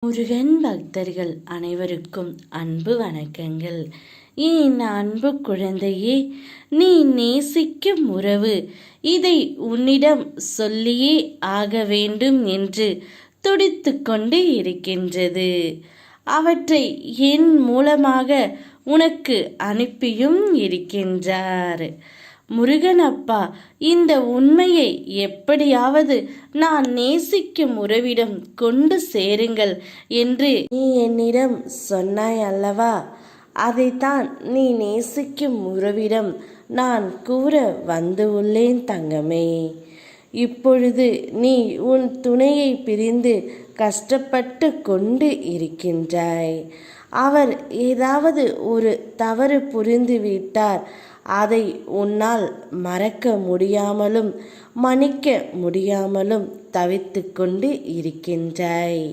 முருகன் பக்தர்கள் அனைவருக்கும் அன்பு வணக்கங்கள். என் அன்பு குழந்தையே, நீ நேசிக்கும் உறவு இதை உன்னிடம் சொல்லியே ஆக வேண்டும் என்று துடித்து கொண்டு இருக்கின்றது. அவற்றை என் மூலமாக உனக்கு அனுப்பியும் இருக்கின்றார். முருகன் அப்பா, இந்த உண்மையை எப்படியாவது நான் நேசிக்கும் உறவிடம் கொண்டு சேருங்கள் என்று நீ என்னிடம் சொன்னாய் அல்லவா? அதைத்தான் நீ நேசிக்கும் உறவிடம் நான் கூற வந்து உள்ளேன் தங்கமே. இப்பொழுது நீ உன் துணையை பிரிந்து கஷ்டப்பட்டு கொண்டு இருக்கின்றாய். அவர் ஏதாவது ஒரு தவறு புரிந்து விட்டார். அதை உன்னால் மறக்க முடியாமலும் மன்னிக்க முடியாமலும் தவித்து கொண்டு இருக்கின்றாய்.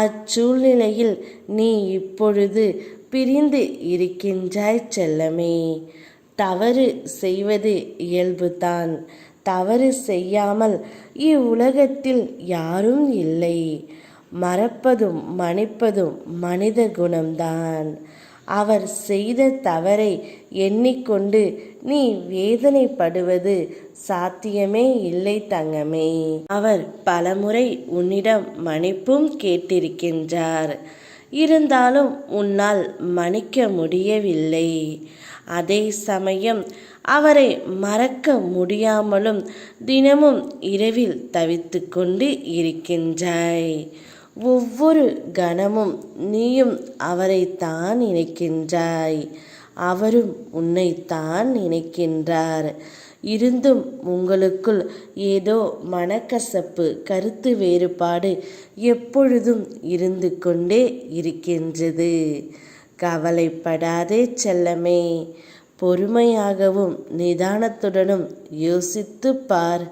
அச்சூழ்நிலையில் நீ இப்பொழுது பிரிந்து இருக்கின்றாய் செல்லமே. தவறு செய்வது இயல்புதான். தவறு செய்யாமல் இவ்வுலகத்தில் யாரும் இல்லை. மறப்பதும் மன்னிப்பதும் மனித குணம்தான். அவர் செய்த தவறை எண்ணிக்கொண்டு நீ வேதனைப்படுவது சாத்தியமே இல்லை தங்கமே. அவர் பலமுறை உன்னிடம் மன்னிப்பும் கேட்டிருக்கின்றார். இருந்தாலும் உன்னால் மன்னிக்க முடியவில்லை. அதே சமயம் அவரை மறக்க முடியாமலும் தினமும் இரவில் தவித்து கொண்டு இருக்கின்றாய். ஒவ்வொரு கணமும் நீயும் அவரைத்தான் நினைக்கின்றாய். அவரும் உன்னைத்தான் நினைக்கின்றார். இருந்தும் உங்களுக்குள் ஏதோ மனக்கசப்பு, கருத்து வேறுபாடு எப்பொழுதும் இருந்து கொண்டே இருக்கின்றது. கவலைப்படாதே செல்லமே. பொறுமையாகவும் நிதானத்துடனும் யோசித்து பார்.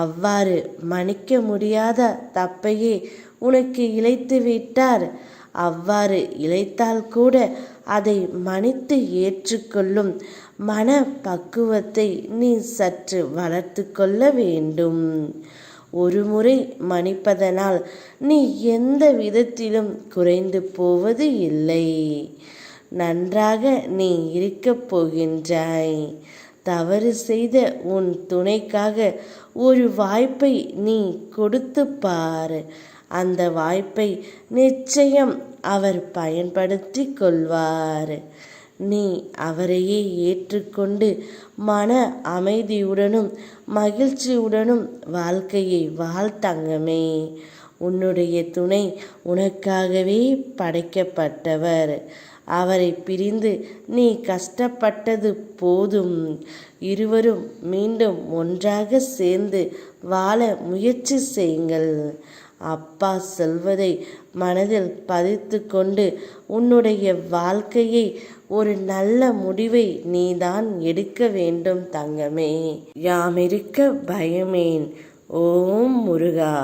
அவ்வாறு மன்னிக்க முடியாத தப்பையே உனக்கு இழைத்து விட்டார். அவ்வாறு இழைத்தால் கூட அதை மன்னித்து ஏற்றுக்கொள்ளும் மன பக்குவத்தை நீ சற்று வளர்த்து கொள்ள வேண்டும். ஒரு முறை மன்னிப்பதனால் நீ எந்த விதத்திலும் குறைந்து போவது இல்லை. நன்றாக நீ இருக்கப் போகின்றாய். தவறு செய்த உன் துணைக்காக ஒரு வாய்ப்பை நீ கொடுத்து பார். அந்த வாய்ப்பை நிச்சயம் அவர் பயன்படுத்தி கொள்வார். நீ அவரையே ஏற்றுக்கொண்டு மன அமைதியுடனும் மகிழ்ச்சியுடனும் வாழ்க்கையை வாழ்த்தங்கமே. உன்னுடைய துணை உனக்காகவே படைக்கப்பட்டவர். அவரை பிரிந்து நீ கஷ்டப்பட்டது போதும். இருவரும் மீண்டும் ஒன்றாக சேர்ந்து வாழ முயற்சி செய்யுங்கள். அப்பா சொல்வதை மனதில் பதித்து கொண்டு உன்னுடைய வாழ்க்கையை ஒரு நல்ல முடிவை நீதான் எடுக்க வேண்டும் தங்கமே. யாமிருக்க பயமேன். ஓம் முருகா.